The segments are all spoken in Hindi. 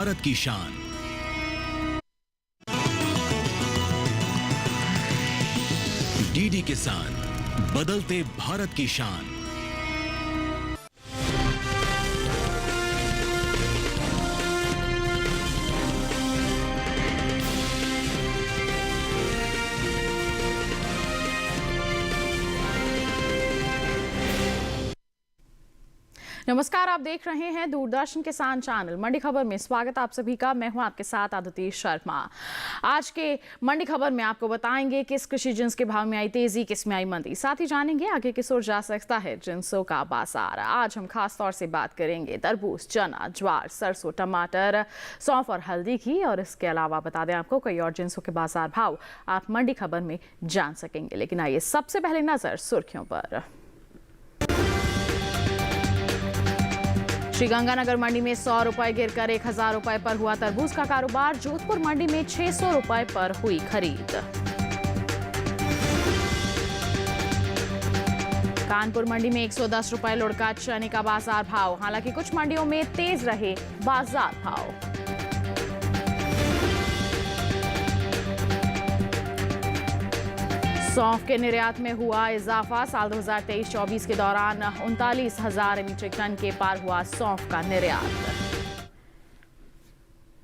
भारत की शान। डीडी किसान, बदलते भारत की शान। नमस्कार, आप देख रहे हैं दूरदर्शन किसान चैनल। मंडी खबर में स्वागत आप सभी का। मैं हूं आपके साथ आदिति शर्मा। आज के मंडी खबर में आपको बताएंगे किस कृषि जिन्स के भाव में आई तेजी, किस में आई मंदी। साथ ही जानेंगे आगे किस ओर जा सकता है जिन्सों का बाजार। आज हम खास तौर से बात करेंगे तरबूज, चना, ज्वार, सरसों, टमाटर, सौंफ और हल्दी की। और इसके अलावा बता दें आपको कई और जिन्सों के बाजार भाव आप मंडी खबर में जान सकेंगे। लेकिन आइए सबसे पहले नजर सुर्खियों पर। श्रीगंगानगर मंडी में 100 रुपए गिरकर 1000 रुपए पर हुआ तरबूज का कारोबार। जोधपुर मंडी में 600 रुपए पर हुई खरीद। कानपुर मंडी में 110 रुपए लुढ़का चने का बाजार भाव। हालांकि कुछ मंडियों में तेज रहे बाजार भाव। सौंफ के निर्यात में हुआ इजाफा। साल 2023-24 के दौरान 39,000 मीट्रिक टन के पार हुआ सौंफ का निर्यात।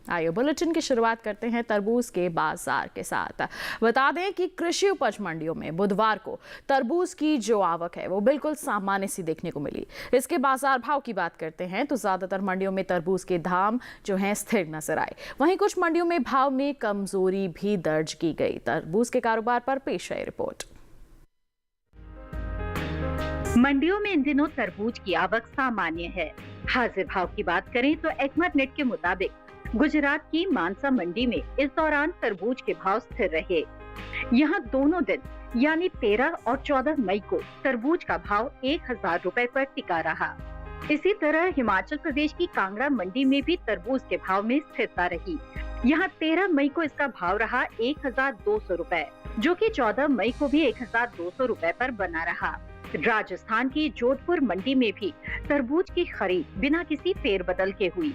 आइए बुलेटिन की शुरुआत करते हैं तरबूज के बाजार के साथ। बता दें कि कृषि उपज मंडियों में बुधवार को तरबूज की जो आवक है वो बिल्कुल सामान्य सी देखने को मिली। इसके बाजार भाव की बात करते हैं तो ज्यादातर मंडियों में तरबूज के दाम जो हैं स्थिर नजर आए। वहीं कुछ मंडियों में भाव में कमजोरी भी दर्ज की गई। तरबूज के कारोबार पर पेश है रिपोर्ट। मंडियों में इन दिनों तरबूज की आवक सामान्य है। हाजिर भाव की बात करें तो एक्मर नेट के मुताबिक गुजरात की मानसा मंडी में इस दौरान तरबूज के भाव स्थिर रहे। यहाँ दोनों दिन यानी 13 और 14 मई को तरबूज का भाव 1000 रुपए पर टिका रहा। इसी तरह हिमाचल प्रदेश की कांगड़ा मंडी में भी तरबूज के भाव में स्थिरता रही। यहाँ 13 मई को इसका भाव रहा 1200 रुपए, जो कि 14 मई को भी 1200 रुपए पर बना रहा। राजस्थान की जोधपुर मंडी में भी तरबूज की खरीद बिना किसी फेरबदल के हुई।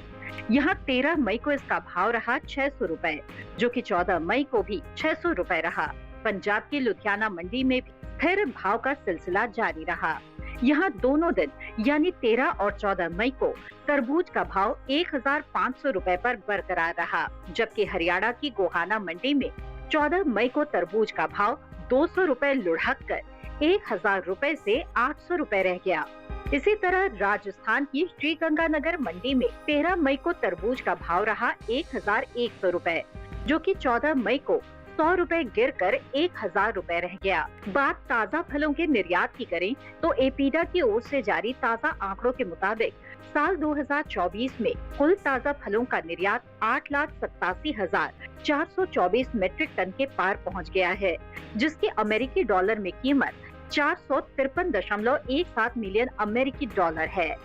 यहाँ 13 मई को इसका भाव रहा 600 रुपए, जो कि 14 मई को भी 600 रुपए रहा। पंजाब की लुधियाना मंडी में भी स्थिर भाव का सिलसिला जारी रहा। यहाँ दोनों दिन यानी 13 और 14 मई को तरबूज का भाव 1500 रुपए पर बरकरार रहा। जबकि हरियाणा की गोहाना मंडी में 14 मई को तरबूज का भाव 200 रुपए लुढ़क कर 1000 रुपए से 800 रुपए रह गया। इसी तरह राजस्थान की श्रीगंगानगर मंडी में 13 मई को तरबूज का भाव रहा 1100 रुपए, जो कि 14 मई को 100 रुपए गिरकर 1000 रुपए रह गया। बात ताज़ा फलों के निर्यात की करें तो एपीडा की ओर से जारी ताज़ा आंकड़ों के मुताबिक साल 2024 में कुल ताज़ा फलों का निर्यात 8,87,424 मीट्रिक टन के पार पहुंच गया है, जिसकी अमेरिकी डॉलर में कीमत 453.17 मिलियन अमेरिकी डॉलर है।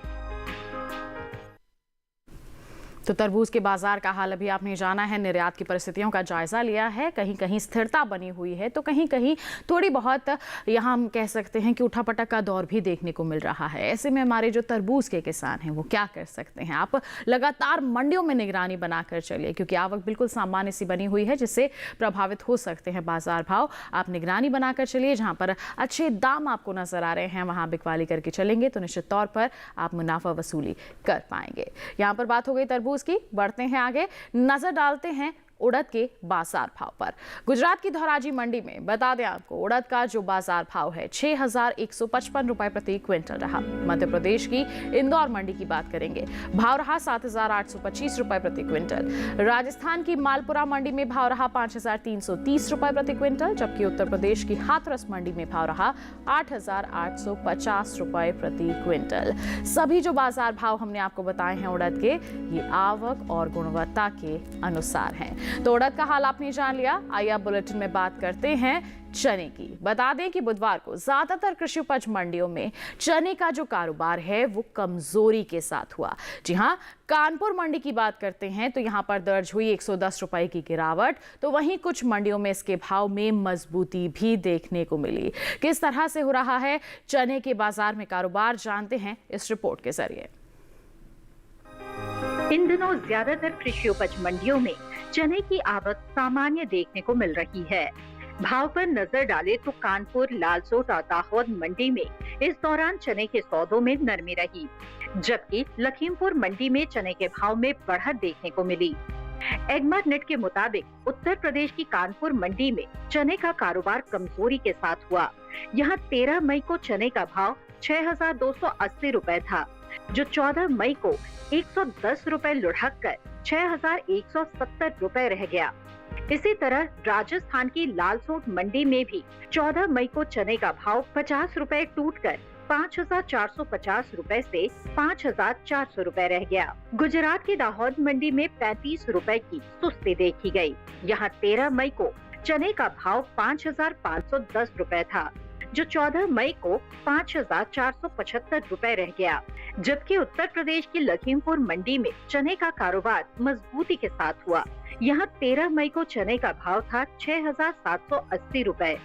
तो तरबूज के बाजार का हाल अभी आपने जाना है। निर्यात की परिस्थितियों का जायजा लिया है। कहीं कहीं स्थिरता बनी हुई है तो कहीं कहीं थोड़ी बहुत यहाँ हम कह सकते हैं कि उठापटक का दौर भी देखने को मिल रहा है। ऐसे में हमारे जो तरबूज के किसान हैं वो क्या कर सकते हैं? आप लगातार मंडियों में निगरानी बनाकर चलिए, क्योंकि आवक बिल्कुल सामान्य सी बनी हुई है जिससे प्रभावित हो सकते हैं बाजार भाव। आप निगरानी बनाकर चलिए। जहाँ पर अच्छे दाम आपको नजर आ रहे हैं वहाँ बिकवाली करके चलेंगे तो निश्चित तौर पर आप मुनाफा वसूली कर पाएंगे। यहाँ पर बात हो गई तरबूज की। बढ़ते हैं आगे, नजर डालते हैं उड़द के बाजार भाव पर। गुजरात की धोराजी मंडी में बता दें आपको उड़द का जो बाजार भाव है 6155 रुपए प्रति क्विंटल रहा। मध्य प्रदेश की इंदौर मंडी की बात करेंगे, भाव रहा 7825 रुपए प्रति क्विंटल। राजस्थान की मालपुरा मंडी में भाव रहा 5330 रुपए प्रति क्विंटल, जबकि उत्तर प्रदेश की हाथरस मंडी में भाव रहा 8850 रुपए प्रति क्विंटल। सभी जो बाजार भाव हमने आपको बताए हैं उड़द के, ये आवक और गुणवत्ता के अनुसार हैं। तो उड़द का हाल आपने जान लिया। आइए अब बुलेटिन में बात करते हैं चने की। बता दें कि बुधवार को ज्यादातर कृषि उपज मंडियों में चने का जो कारोबार है वो कमजोरी के साथ हुआ। जी हां, कानपुर मंडी की बात करते हैं तो यहां पर दर्ज हुई 110 रुपए की गिरावट। तो वहीं कुछ मंडियों में इसके भाव में मजबूती भी देखने को मिली। किस तरह से हो रहा है चने के बाजार में कारोबार, जानते हैं इस रिपोर्ट के जरिए। इन दिनों ज्यादातर कृषि उपज मंडियों में चने की आवक सामान्य देखने को मिल रही है। भाव पर नजर डाले तो कानपुर, लालसोट और दाहोद मंडी में इस दौरान चने के सौदों में नरमी रही, जबकि लखीमपुर मंडी में चने के भाव में बढ़त देखने को मिली। एगमार्क नेट के मुताबिक उत्तर प्रदेश की कानपुर मंडी में चने का कारोबार कमजोरी के साथ हुआ। यहाँ 13 मई को चने का भाव 6,280 रुपए था, जो 14 मई को 110 रुपए लुढ़क कर 6,170 रुपए रह गया। इसी तरह राजस्थान की लालसोट मंडी में भी 14 मई को चने का भाव 50 रुपए टूटकर 5,450 रुपए से 5,400 रुपए रह गया। गुजरात की दाहोद मंडी में 35 रुपए की सुस्ती देखी गई। यहाँ 13 मई को चने का भाव 5,510 रुपए था, जो 14 मई को 5,475 रुपए रह गया। जबकि उत्तर प्रदेश की लखीमपुर मंडी में चने का कारोबार मजबूती के साथ हुआ। यहाँ 13 मई को चने का भाव था 6,780 रुपए।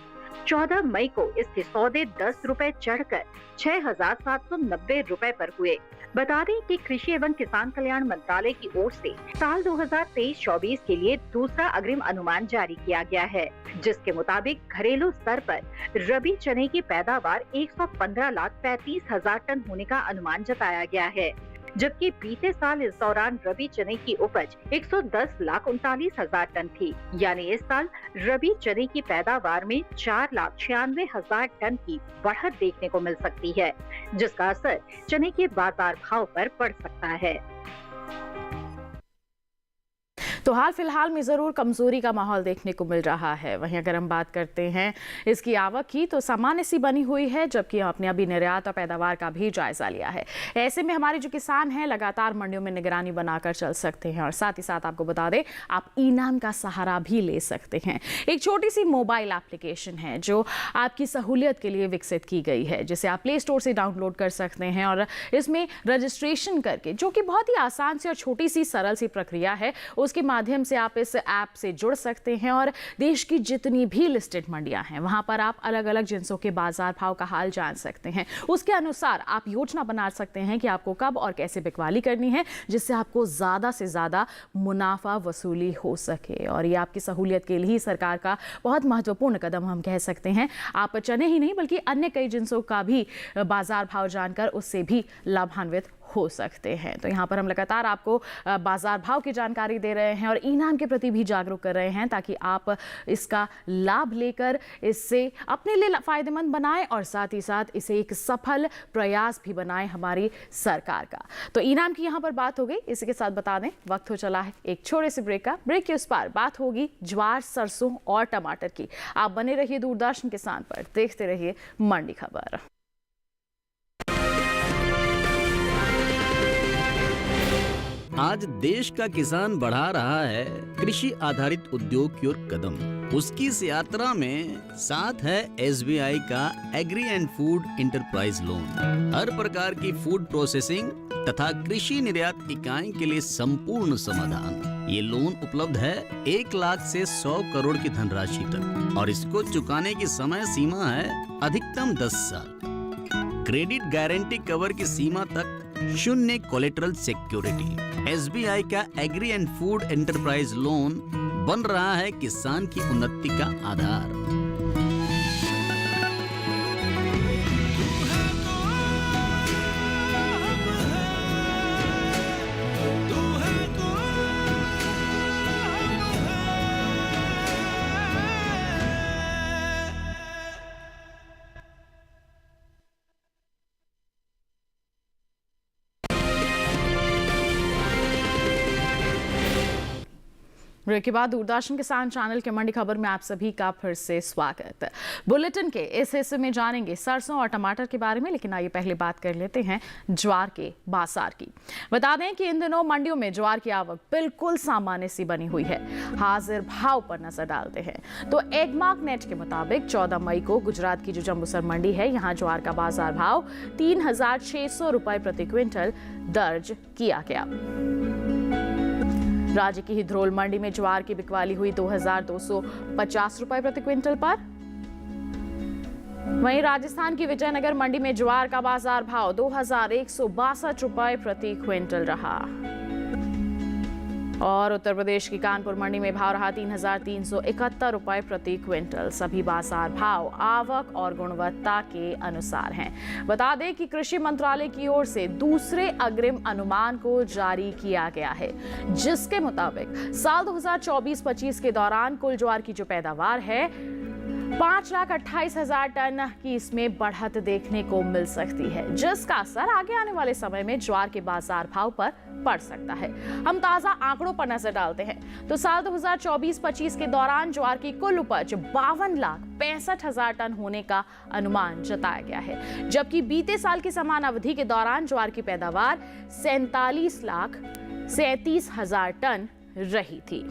14 मई को इसके सौदे 10 रुपए चढ़कर 6,790 रुपए पर हुए। बता दें कि कृषि एवं किसान कल्याण मंत्रालय की ओर से साल 2023-24 के लिए दूसरा अग्रिम अनुमान जारी किया गया है, जिसके मुताबिक घरेलू स्तर पर रबी चने की पैदावार 115,35,000 टन होने का अनुमान जताया गया है, जबकि बीते साल इस दौरान रबी चने की उपज 110,39,000 टन थी। यानी इस साल रबी चने की पैदावार में 4,96,000 टन की बढ़त देखने को मिल सकती है, जिसका असर चने के बाजार भाव पर पड़ सकता है। तो हाल फिलहाल में ज़रूर कमज़ोरी का माहौल देखने को मिल रहा है। वहीं अगर हम बात करते हैं इसकी आवक की, तो सामान्य सी बनी हुई है, जबकि आपने अभी निर्यात और पैदावार का भी जायजा लिया है। ऐसे में हमारे जो किसान हैं लगातार मंडियों में निगरानी बनाकर चल सकते हैं और साथ ही साथ आपको बता दें आप ई-नाम का सहारा भी ले सकते हैं। एक छोटी सी मोबाइल एप्लीकेशन है जो आपकी सहूलियत के लिए विकसित की गई है, जिसे आप प्ले स्टोर से डाउनलोड कर सकते हैं और इसमें रजिस्ट्रेशन करके, जो कि बहुत ही आसान सी और छोटी सी सरल सी प्रक्रिया है, उसके माध्यम से आप इस ऐप से जुड़ सकते हैं और देश की जितनी भी लिस्टेड मंडियां हैं वहां पर आप अलग अलग जिन्सों के बाजार भाव का हाल जान सकते हैं। उसके अनुसार आप योजना बना सकते हैं कि आपको कब और कैसे बिकवाली करनी है, जिससे आपको ज़्यादा से ज़्यादा मुनाफा वसूली हो सके। और ये आपकी सहूलियत के लिए सरकार का बहुत महत्वपूर्ण कदम हम कह सकते हैं। आप चने ही नहीं बल्कि अन्य कई जिन्सों का भी बाजार भाव जानकर उससे भी लाभान्वित हो सकते हैं। तो यहाँ पर हम लगातार आपको बाजार भाव की जानकारी दे रहे हैं और ई-नाम के प्रति भी जागरूक कर रहे हैं, ताकि आप इसका लाभ लेकर इससे अपने लिए फायदेमंद बनाएं और साथ ही साथ इसे एक सफल प्रयास भी बनाएं हमारी सरकार का। तो ई-नाम की यहाँ पर बात हो गई। इसी के साथ बता दें वक्त हो चला है एक छोटे से ब्रेक का। ब्रेक के उस पार बात होगी ज्वार, सरसों और टमाटर की। आप बने रहिए दूरदर्शन किसान पर, देखते रहिए मंडी खबर। आज देश का किसान बढ़ा रहा है कृषि आधारित उद्योग की ओर कदम। उसकी इस यात्रा में साथ है SBI का agri and food enterprise loan. हर प्रकार की फूड प्रोसेसिंग तथा कृषि निर्यात इकाई के लिए संपूर्ण समाधान। ये लोन उपलब्ध है 1 लाख से 100 करोड़ की धनराशि तक और इसको चुकाने की समय सीमा है अधिकतम 10 साल। क्रेडिट गारंटी कवर की सीमा तक 0 कोलेटरल सिक्योरिटी। SBI का agri and food enterprise loan बन रहा है किसान की उन्नति का आधार। ब्रेक के बाद दूरदर्शन किसान चैनल के मंडी खबर में आप सभी का फिर से स्वागत। बुलेटिन के इस हिस्से में जानेंगे सरसों और टमाटर के बारे में, लेकिन आइए पहले बात कर लेते हैं ज्वार के बाजार की। बता दें कि इन दिनों मंडियों में ज्वार की आवक बिल्कुल सामान्य सी बनी हुई है। हाजिर भाव पर नजर डालते हैं तो एगमार्क नेट के मुताबिक 14 मई को गुजरात की जो जम्बूसर मंडी है, यहाँ ज्वार का बाजार भाव 3,600 रुपए प्रति क्विंटल दर्ज किया गया। राज्य की हिधरोल मंडी में ज्वार की बिकवाली हुई 2,250 रुपए प्रति क्विंटल पर। वहीं राजस्थान की विजयनगर मंडी में ज्वार का बाजार भाव 2,162 रुपए प्रति क्विंटल रहा। और उत्तर प्रदेश की कानपुर मंडी में भाव रहा 3,371 रुपए प्रति क्विंटल। सभी बाजार भाव आवक और गुणवत्ता के अनुसार हैं। बता दें कि कृषि मंत्रालय की ओर से दूसरे अग्रिम अनुमान को जारी किया गया है, जिसके मुताबिक साल 2024-25 के दौरान कुल ज्वार की जो पैदावार है 5,28,000 टन की इसमें बढ़त देखने को मिल सकती है, जिसका असर आगे आने वाले समय में ज्वार के बाजार भाव पर पड़ सकता है। हम ताजा आंकड़ों पर नजर डालते हैं तो साल 2024-25 के दौरान ज्वार की कुल उपज 52,65,000 टन होने का अनुमान जताया गया है, जबकि बीते साल की समान अवधि के दौरान ज्वार की पैदावार 47,37,000 टन रही थी।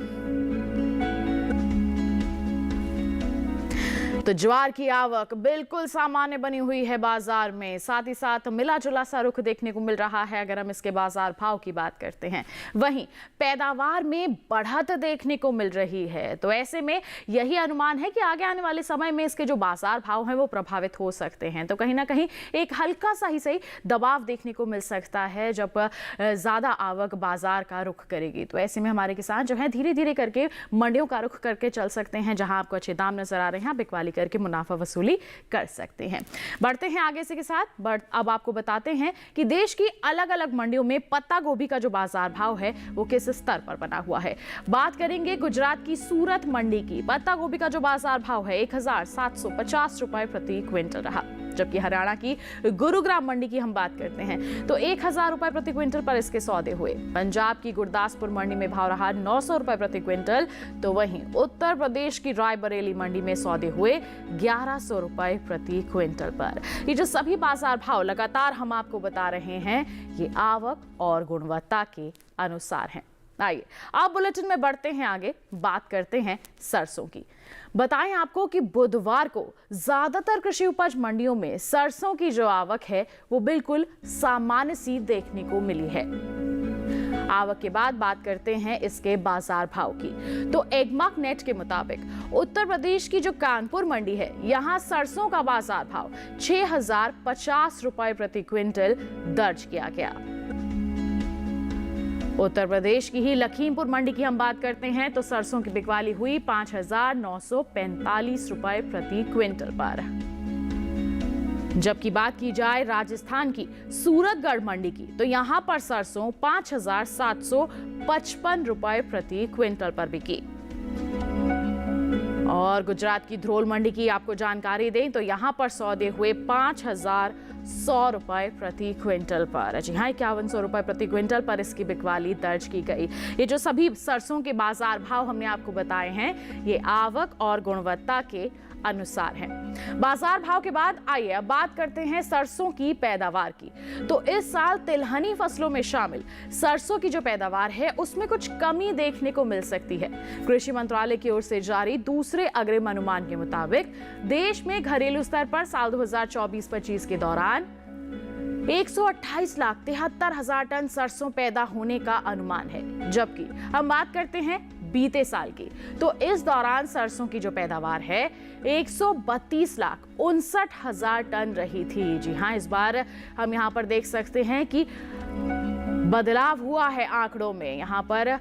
तो ज्वार की आवक बिल्कुल सामान्य बनी हुई है बाजार में, साथ ही साथ मिला जुला सा रुख देखने को मिल रहा है अगर हम इसके बाजार भाव की बात करते हैं। वहीं पैदावार में बढ़त देखने को मिल रही है, तो ऐसे में यही अनुमान है कि आगे आने वाले समय में इसके जो बाजार भाव हैं वो प्रभावित हो सकते हैं। तो कहीं ना कहीं एक हल्का सा ही सही दबाव देखने को मिल सकता है जब ज्यादा आवक बाजार का रुख करेगी। तो ऐसे में हमारे किसान जो है धीरे धीरे करके मंडियों का रुख करके चल सकते हैं, जहां आपको अच्छे दाम नजर आ रहे हैं, आप बिकवाली करके मुनाफा वसूली कर सकते हैं। बढ़ते हैं आगे से के साथ। अब आपको बताते हैं कि देश की अलग अलग मंडियों में पत्ता गोभी का जो बाजार भाव है वो किस स्तर पर बना हुआ है। बात करेंगे गुजरात की सूरत मंडी की। पत्ता गोभी का जो बाजार भाव है 1,750 रुपए प्रति क्विंटल रहा, जबकि हरियाणा की गुरुग्राम मंडी की हम बात करते हैं तो 1,000 रुपए प्रति क्विंटल पर इसके सौदे हुए। पंजाब की गुरदासपुर मंडी में भाव रहा 900 रुपए प्रति क्विंटल, तो वहीं उत्तर प्रदेश की रायबरेली मंडी में सौदे हुए 1,100 रुपए प्रति क्विंटल पर। ये जो सभी बाजार भाव लगातार हम आपको बता रहे हैं ये आवक और गुणवत्ता के अनुसार हैं। आइए आप बुलेटिन में बढ़ते हैं आगे, बात करते हैं सरसों की। बताएं आपको कि बुधवार को ज्यादातर कृषि उपज मंडियों में सरसों की जो आवक है वो बिल्कुल सामान्य सी देखने को मिली है। आवक के बाद बात करते हैं इसके बाजार भाव की। तो एग्मार्क नेट के मुताबिक उत्तर प्रदेश की जो कानपुर मंडी है यहां सरसों का बाजार भाव 6,050 रुपए प्रति क्विंटल दर्ज किया गया। उत्तर प्रदेश की ही लखीमपुर मंडी की हम बात करते हैं तो सरसों की बिकवाली हुई 5,945 रुपए प्रति क्विंटल पर। जबकि बात की जाए राजस्थान की सूरतगढ़ मंडी की तो यहां पर सरसों 5,755 रुपए प्रति क्विंटल पर बिकी। और गुजरात की ध्रोल मंडी की आपको जानकारी दें तो यहां पर सौदे हुए 5,100 रुपए प्रति क्विंटल पर। जी हाँ, 5,100 रुपए प्रति क्विंटल पर इसकी बिकवाली दर्ज की गई। ये जो सभी सरसों के बाजार भाव हमने आपको बताए हैं ये आवक और गुणवत्ता के अनुसार है। बाजार भाव के बाद आइए अब बात करते हैं सरसों की पैदावार की। तो इस साल तिलहनी फसलों में शामिल सरसों की जो पैदावार है उसमें कुछ कमी देखने को मिल सकती है। कृषि मंत्रालय की ओर से जारी दूसरे अग्रिम अनुमान के मुताबिक देश में घरेलू स्तर पर साल 2024-25 के दौरान 128,73,000 टन सरसों पैदा होने का अनुमान है। जबकि हम बात करते हैं बीते साल की तो इस दौरान सरसों की जो पैदावार है 132,59,000 टन रही थी। जी हाँ, इस बार हम यहाँ पर देख सकते हैं कि बदलाव हुआ है आंकड़ों में। यहाँ पर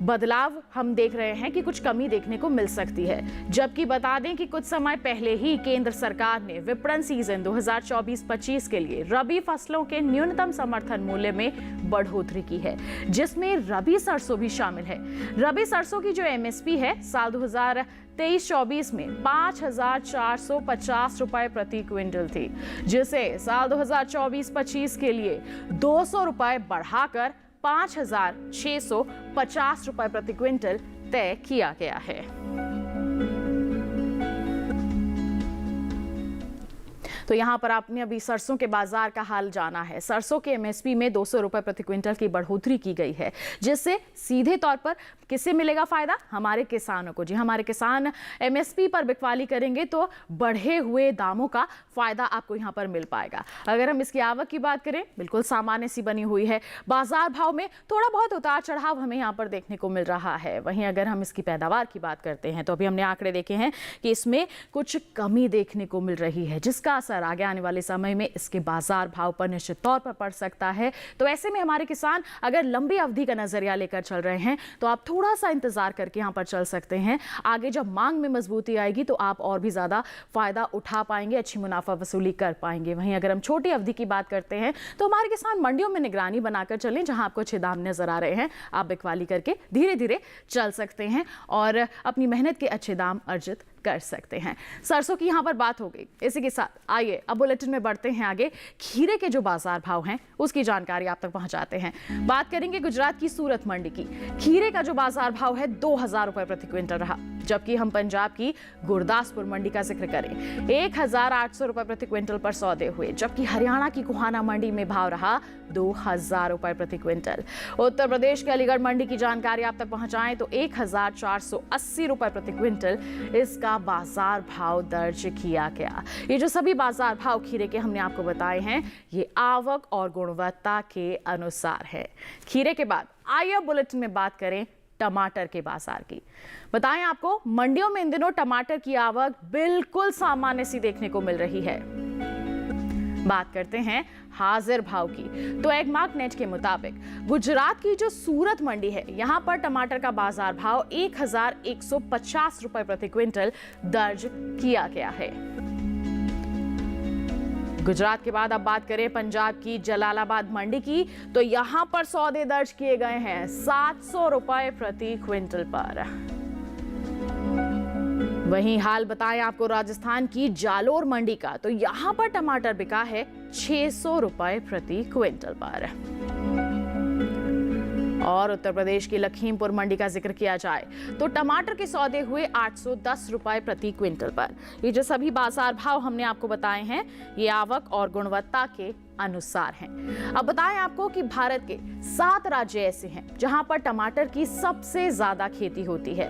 बदलाव हम देख रहे हैं कि कुछ कमी देखने को मिल सकती है। जबकि बता दें कि कुछ समय पहले ही केंद्र सरकार ने विपणन सीजन 2024-25 के लिए रबी फसलों के न्यूनतम समर्थन मूल्य में बढ़ोतरी की है, जिसमें रबी सरसों भी शामिल है। रबी सरसों की जो एमएसपी है साल 2023-24 में 5,450 रुपए प्रति क्विंटल थी, जिसे साल 2024-25 के लिए 200 रुपए बढ़ाकर 5,650 रुपए प्रति क्विंटल तय किया गया है। तो यहाँ पर आपने अभी सरसों के बाजार का हाल जाना है। सरसों के एमएसपी में 200 रुपए प्रति क्विंटल की बढ़ोतरी की गई है, जिससे सीधे तौर पर किससे मिलेगा फायदा? हमारे किसानों को। जी, हमारे किसान एमएसपी पर बिकवाली करेंगे तो बढ़े हुए दामों का फायदा आपको यहाँ पर मिल पाएगा। अगर हम इसकी आवक की बात करें बिल्कुल सामान्य सी बनी हुई है। बाजार भाव में थोड़ा बहुत उतार चढ़ाव हमें यहाँ पर देखने को मिल रहा है। वहीं अगर हम इसकी पैदावार की बात करते हैं तो अभी हमने आंकड़े देखे हैं कि इसमें कुछ कमी देखने को मिल रही है, जिसका असर असर आगे आने वाले समय में इसके बाजार भाव पर निश्चित तौर पर पड़ सकता है। तो ऐसे में हमारे किसान अगर लंबी अवधि का नजरिया लेकर चल रहे हैं तो आप थोड़ा सा इंतजार करके यहाँ पर चल सकते हैं। आगे जब मांग में मजबूती आएगी तो आप और भी ज्यादा फायदा उठा पाएंगे, अच्छी मुनाफा वसूली कर पाएंगे। वहीं अगर हम छोटी अवधि की बात करते हैं तो हमारे किसान मंडियों में निगरानी बनाकर चलें, जहां आपको अच्छे दाम नजर आ रहे हैं आप बिकवाली करके धीरे धीरे चल सकते हैं और अपनी मेहनत के अच्छे दाम अर्जित कर सकते हैं। सरसों की यहां पर बात हो गई। इसी के साथ आइए अब बुलेटिन में बढ़ते हैं आगे। खीरे के जो बाजार भाव हैं उसकी जानकारी आप तक पहुंचाते हैं। बात करेंगे गुजरात की सूरत मंडी की। खीरे का जो बाजार भाव है 2000 रुपए प्रति क्विंटल रहा, जबकि हम पंजाब की गुरदासपुर मंडी का जिक्र करें 1800 रुपए प्रति क्विंटल पर सौदे हुए, जबकि हरियाणा की गोहाना मंडी में भाव रहा 2000 रुपए प्रति क्विंटल। उत्तर प्रदेश के अलीगढ़ मंडी की जानकारी आप तक पहुंचाएं तो 1480 रुपए प्रति क्विंटल इसका बाजार भाव दर्ज किया गया। ये जो सभी बाजार भाव खीरे के हमने आपको बताए हैं ये आवक और गुणवत्ता के अनुसार है। खीरे के बाद आइए बुलेटिन में बात करें टमाटर के बाजार की। बताएं आपको मंडियों में इन दिनों टमाटर की आवक बिल्कुल सामान्य सी देखने को मिल रही है। बात करते हैं हाजिर भाव की तो एगमार्क नेट के मुताबिक गुजरात की जो सूरत मंडी है यहां पर टमाटर का बाजार भाव 1150 रुपए प्रति क्विंटल दर्ज किया गया है। गुजरात के बाद अब बात करें पंजाब की जलालाबाद मंडी की तो यहां पर सौदे दर्ज किए गए हैं 700 रुपए प्रति क्विंटल पर। वहीं हाल बताएं आपको राजस्थान की जालोर मंडी का तो यहां पर टमाटर बिका है 600 रुपए प्रति क्विंटल पर। और उत्तर प्रदेश की लखीमपुर मंडी का जिक्र किया जाए तो टमाटर के सौदे हुए 810 रुपए प्रति क्विंटल पर। ये जो सभी बाजार भाव हमने आपको बताए हैं ये आवक और गुणवत्ता के अनुसार हैं। अब बताएं आपको कि भारत के 7 राज्य ऐसे हैं जहां पर टमाटर की सबसे ज्यादा खेती होती है।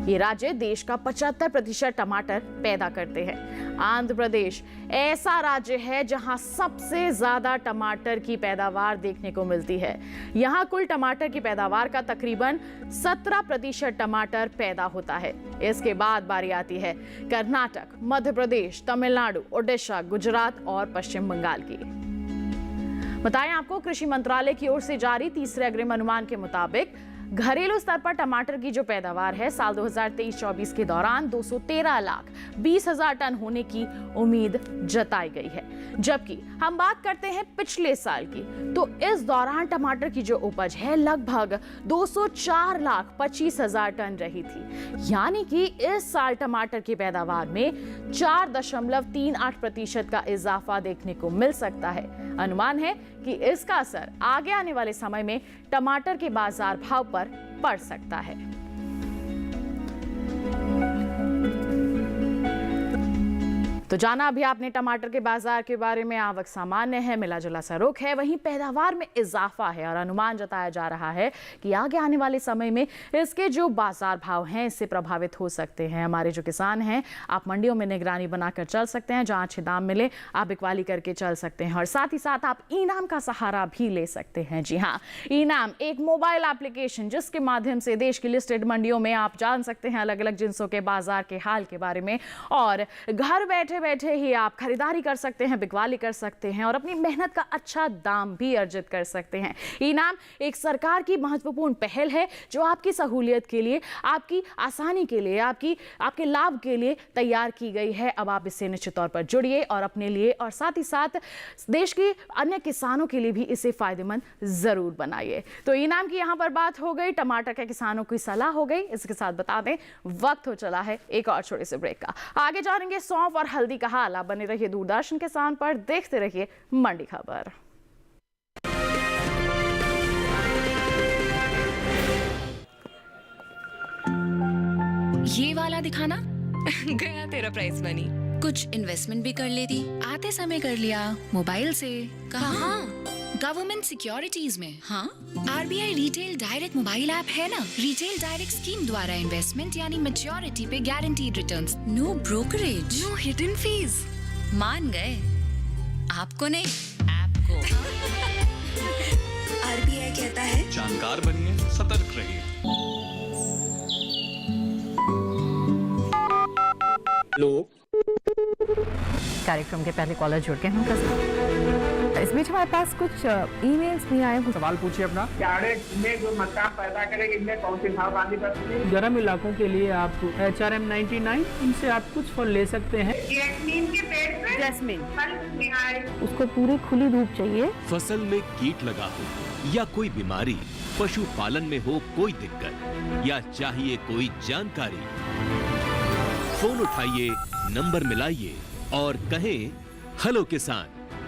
ये राज्य देश का 75% टमाटर पैदा करते हैं। आंध्र प्रदेश ऐसा राज्य है जहां सबसे ज्यादा टमाटर की पैदावार देखने को मिलती है। यहां कुल टमाटर की पैदावार का तकरीबन 17% टमाटर पैदा होता है। इसके बाद बारी आती है कर्नाटक, मध्य प्रदेश, तमिलनाडु, ओडिशा, गुजरात और पश्चिम बंगाल की। बताएं आपको कृषि मंत्रालय की ओर से जारी तीसरे अग्रिम अनुमान के मुताबिक घरेलू स्तर पर टमाटर की जो पैदावार है साल 2023-24 के दौरान 213,20,000 टन होने की उम्मीद जताई गई है। जबकि हम बात करते हैं पिछले साल की तो इस दौरान टमाटर की जो उपज है लगभग 204,25,000 टन रही थी। यानी कि इस साल टमाटर की पैदावार में 4.38% का इजाफा देखने को मिल सकता है। अनुमान है कि इसका असर आगे आने वाले समय में टमाटर के बाजार भाव पर पड़ सकता है। तो जाना अभी आपने टमाटर के बाजार के बारे में। आवक सामान्य है, मिला जुला सा रुख है, वहीं पैदावार में इजाफा है और अनुमान जताया जा रहा है कि आगे आने वाले समय में इसके जो बाजार भाव हैं इससे प्रभावित हो सकते हैं। हमारे जो किसान हैं आप मंडियों में निगरानी बनाकर चल सकते हैं, जहां अच्छे दाम मिले आप बिकवाली करके चल सकते हैं और साथ ही साथ आप इनाम का सहारा भी ले सकते हैं। जी हाँ, इनाम एक मोबाइल एप्लीकेशन जिसके माध्यम से देश की लिस्टेड मंडियों में आप जान सकते हैं अलग अलग जिन्सों के बाजार के हाल के बारे में और घर बैठे बैठे ही आप खरीदारी कर सकते हैं, बिकवाली कर सकते हैं और अपनी मेहनत का अच्छा दाम भी अर्जित कर सकते हैं। इनाम एक सरकार की महत्वपूर्ण पहल है जो आपकी सहूलियत के लिए, आपकी आसानी के लिए, आपके लाभ के लिए तैयार की गई है। अब आप इससे निश्चित तौर पर जुड़िए और अपने लिए और साथ ही साथ देश के अन्य किसानों के लिए भी इसे फायदेमंद जरूर बनाइए। तो इनाम की यहां पर बात हो गई, टमाटर के किसानों की सलाह हो गई। इसके साथ बता दें वक्त हो चला है एक और छोटे से ब्रेक का। आगे जानेंगे सौंफ और हल्दी का हाल। आप बने रहिए दूरदर्शन किसान पर, देखते रहिए मंडी खबर। ये वाला दिखाना गया तेरा प्राइस मनी। कुछ इन्वेस्टमेंट भी कर लेती, आते समय कर लिया मोबाइल से। कहाँ? गवर्नमेंट सिक्योरिटीज में। हाँ, RBI retail direct mobile app है ना। रिटेल डायरेक्ट स्कीम द्वारा इन्वेस्टमेंट यानी मैच्योरिटी पे guaranteed returns, no brokerage, no hidden fees. मान गए? आपको नहीं, ऐप को। RBI कहता है जानकार बनिए, सतर्क रहिए। हेलो, कार्यक्रम के पहले कॉलर जुड़ गए हैं, उनका स्वागत। इस बीच हमारे पास कुछ ईमेल्स भी आए हैं। सवाल पूछिए अपना। जाड़े में जो मक्का पैदा करेगी इनमें कौन सी सावधानी बरतनी? गर्म इलाकों के लिए आप HRM 99 इनसे आप कुछ फल ले सकते हैं। जैस्मीन के पेड़ पे जैस्मिन, फल निहार। उसको पूरी खुली धूप चाहिए। फसल में कीट लगा हो या कोई बीमारी, पशुपालन में हो कोई दिक्कत या चाहिए कोई जानकारी, फोन उठाइए, नंबर मिलाइए और कहें हेलो किसान।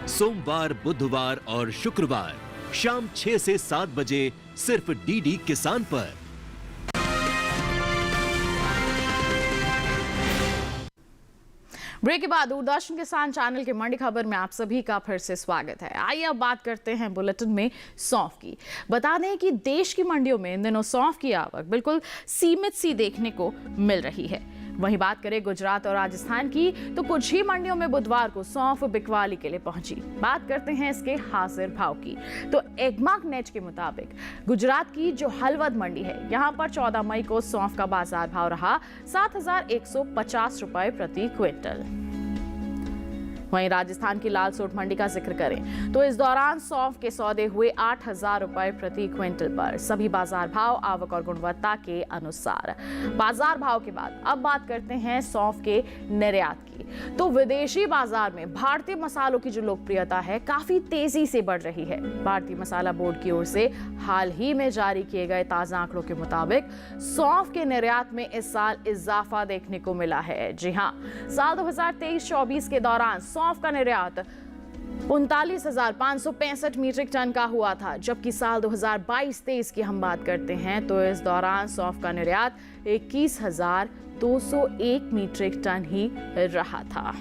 सोमवार, बुधवार और शुक्रवार शाम 6 से 7 बजे सिर्फ डीडी किसान पर। ब्रेक के बाद दूरदर्शन किसान चैनल के मंडी खबर में आप सभी का फिर से स्वागत है। आइए अब बात करते हैं बुलेटिन में सौंफ की। बता दें कि देश की मंडियों में इन दिनों सौंफ की आवक बिल्कुल सीमित सी देखने को मिल रही है। वहीं बात करें गुजरात और राजस्थान की, तो कुछ ही मंडियों में बुधवार को सौंफ बिकवाली के लिए पहुंची। बात करते हैं इसके हाजिर भाव की, तो एग्मार्क नेट के मुताबिक गुजरात की जो हलवद मंडी है, यहां पर 14 मई को सौंफ का बाजार भाव रहा 7,150 रुपए प्रति क्विंटल। वहीं राजस्थान की लाल सोट मंडी का जिक्र करें तो इस दौरान सौंफ के सौदे हुए 8,000 रुपए प्रति क्विंटल पर। सभी बाजार भाव आवक और गुणवत्ता के अनुसार। बाजार भाव के बाद अब बात करते हैं सौंफ के निर्यात की, तो विदेशी बाजार में भारतीय मसालों की जो लोकप्रियता है काफी तेजी से बढ़ रही है। भारतीय मसाला बोर्ड की ओर से हाल ही में जारी किए गए ताजा आंकड़ों के मुताबिक सौंफ के निर्यात में इस साल इजाफा देखने को मिला है। जी हां, साल 2023-24 के दौरान सौंफ का निर्यात 39,565 मीट्रिक टन का हुआ था, जबकि साल 2022-23 की हम बात करते हैं तो इस दौरान सौंफ का निर्यात 21,201 मीट्रिक टन ही रहा था।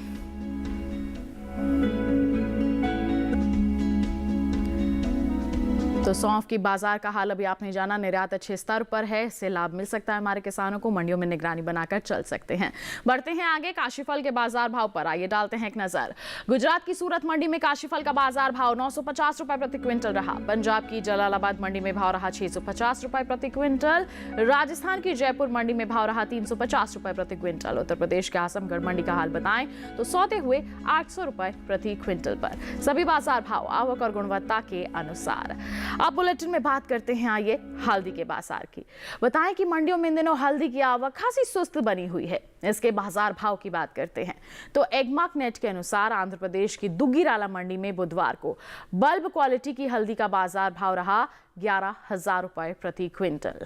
तो सौंफ की बाजार का हाल अभी आपने जाना। निर्यात अच्छे स्तर पर है, इससे लाभ मिल सकता है हमारे किसानों को। मंडियों में निगरानी बनाकर चल सकते हैं। बढ़ते हैं आगे काशीफल के बाजार भाव पर, आइए डालते हैं एक नजर। गुजरात की सूरत मंडी में काशीफल का बाजार भाव 950 रुपए प्रति क्विंटल रहा। पंजाब की जलालाबाद मंडी में भाव रहा 650 रुपए प्रति क्विंटल। राजस्थान की जयपुर मंडी में भाव रहा 350 रुपए प्रति क्विंटल। उत्तर प्रदेश के आजमगढ़ मंडी का हाल बताएं तो सौदे हुए 800 रुपए प्रति क्विंटल पर। सभी बाजार भाव आवक और गुणवत्ता के अनुसार। अब बुलेटिन में बात करते हैं आइए हल्दी के बाजार की। बताएं कि मंडियों में इन दिनों हल्दी की आवक खासी सुस्त बनी हुई है। इसके बाजार भाव की बात करते हैं तो एग्मार्क नेट के अनुसार आंध्र प्रदेश की दुग्गीराला मंडी में बुधवार को बल्ब क्वालिटी की हल्दी का बाजार भाव रहा 11,000 रुपए प्रति क्विंटल।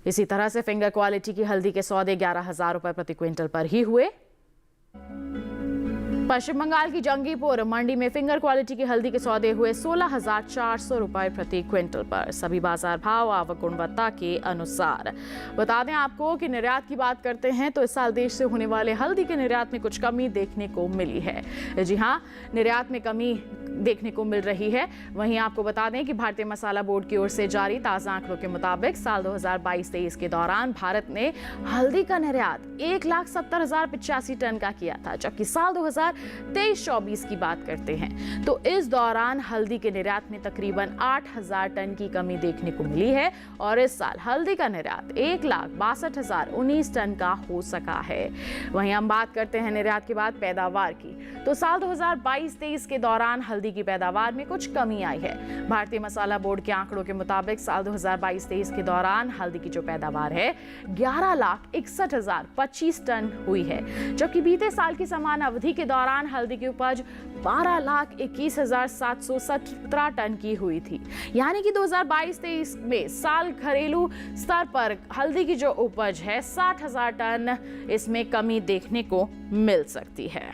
इसी तरह से फिंगर क्वालिटी की हल्दी के सौदे 11,000 रुपए प्रति क्विंटल पर ही हुए। पश्चिम बंगाल की जंगीपुर मंडी में फिंगर क्वालिटी की हल्दी के सौदे हुए 16,400 रुपए प्रति क्विंटल पर। सभी बाजार भाव आवक गुणवत्ता के अनुसार। बता दें आपको कि निर्यात की बात करते हैं तो इस साल देश से होने वाले हल्दी के निर्यात में कुछ कमी देखने को मिली है। जी हां, निर्यात में कमी देखने को मिल रही है। वहीं आपको बता दें कि भारतीय मसाला बोर्ड की ओर से जारी ताजा आंकड़ों के मुताबिक साल 2022-23 के दौरान भारत ने हल्दी का निर्यात 1,70,085 टन का किया था, जबकि साल 2023-24 की बात करते हैं तो इस दौरान हल्दी के निर्यात में तकरीबन 8,000 टन की कमी देखने को मिली है और इस साल हल्दी का निर्यात 1,62,019 टन का हो सका है। वहीं हम बात करते हैं निर्यात के बाद पैदावार की, तो साल 2022-23 के दौरान हल्दी की पैदावार में कुछ कमी आई है। भारतीय मसाला बोर्ड के आंकड़ों के मुताबिक साल 2022-23 के दौरान हल्दी की जो पैदावार है 11,61,025 टन हुई है, जबकि बीते साल की समान अवधि के दौरान हल्दी की उपज 12,21,717 टन की हुई थी। यानी कि 2022-23 में साल घरेलू स्तर पर हल्दी की जो उपज है 60,000 टन, इसमें कमी देखने को मिल सकती है।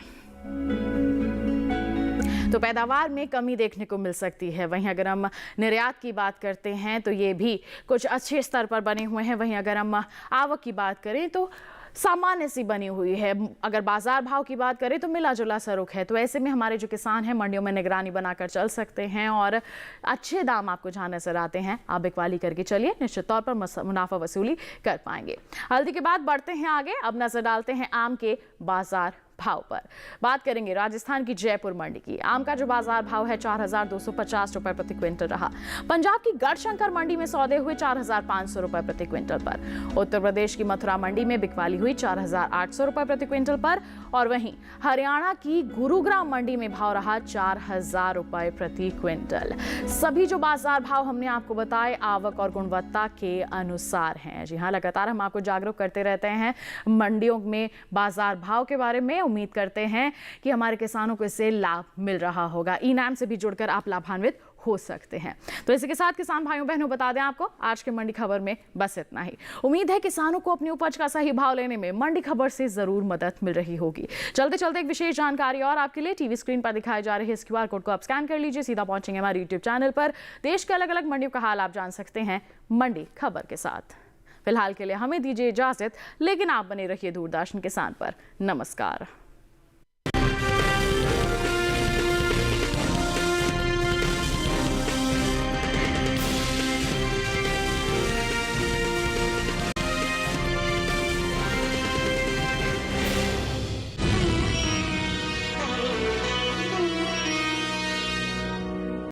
तो पैदावार में कमी देखने को मिल सकती है। वहीं अगर हम निर्यात की बात करते हैं तो ये भी कुछ अच्छे स्तर पर बने हुए हैं। वहीं अगर हम आवक की बात करें तो सामान्य सी बनी हुई है। अगर बाजार भाव की बात करें तो मिला जुला सा रुख है। तो ऐसे में हमारे जो किसान हैं मंडियों में निगरानी बनाकर चल सकते हैं और अच्छे दाम आपको जहां नजर आते हैं आप बिकवाली करके चलिए, निश्चित तौर पर मुनाफा वसूली कर पाएंगे। हल्दी के बाद बढ़ते हैं आगे। अब नजर डालते हैं आम के बाजार भाव पर। बात करेंगे राजस्थान की जयपुर मंडी की। आम का जो बाजार भाव है 4,250 रुपए प्रति क्विंटल रहा। पंजाब की गढ़शंकर मंडी में सौदे हुए 4,500 रुपए प्रति क्विंटल पर। उत्तर प्रदेश की मथुरा मंडी में बिकवाली हुई 4,800 रुपए प्रति क्विंटल पर और वहीं हरियाणा की गुरुग्राम मंडी में भाव रहा 4,000 रुपए प्रति क्विंटल। सभी जो बाजार भाव हमने आपको बताए आवक और गुणवत्ता के अनुसार हैं। जी हाँ, लगातार हम आपको जागरूक करते रहते हैं मंडियों में बाजार भाव के बारे में। उम्मीद करते हैं कि हमारे किसानों को इससे लाभ मिल रहा होगा। ई-नाम से भी जुड़कर आप लाभान्वित हो सकते हैं। तो इसी के साथ किसान भाइयों बहनों बता दें आपको आज के मंडी खबर में बस इतना ही। उम्मीद है किसानों को अपनी उपज का सही भाव लेने में मंडी खबर से जरूर मदद मिल रही होगी। चलते चलते एक विशेष जानकारी और आपके लिए टीवी स्क्रीन पर दिखाए जा रहे इस QR कोड को आप स्कैन कर लीजिए, सीधा पहुंचेंगे हमारे YouTube चैनल पर। देश के अलग अलग मंडियों का हाल आप जान सकते हैं मंडी खबर के साथ। फिलहाल के लिए हमें दीजिए इजाजत, लेकिन आप बने रहिए दूरदर्शन किसान पर। नमस्कार।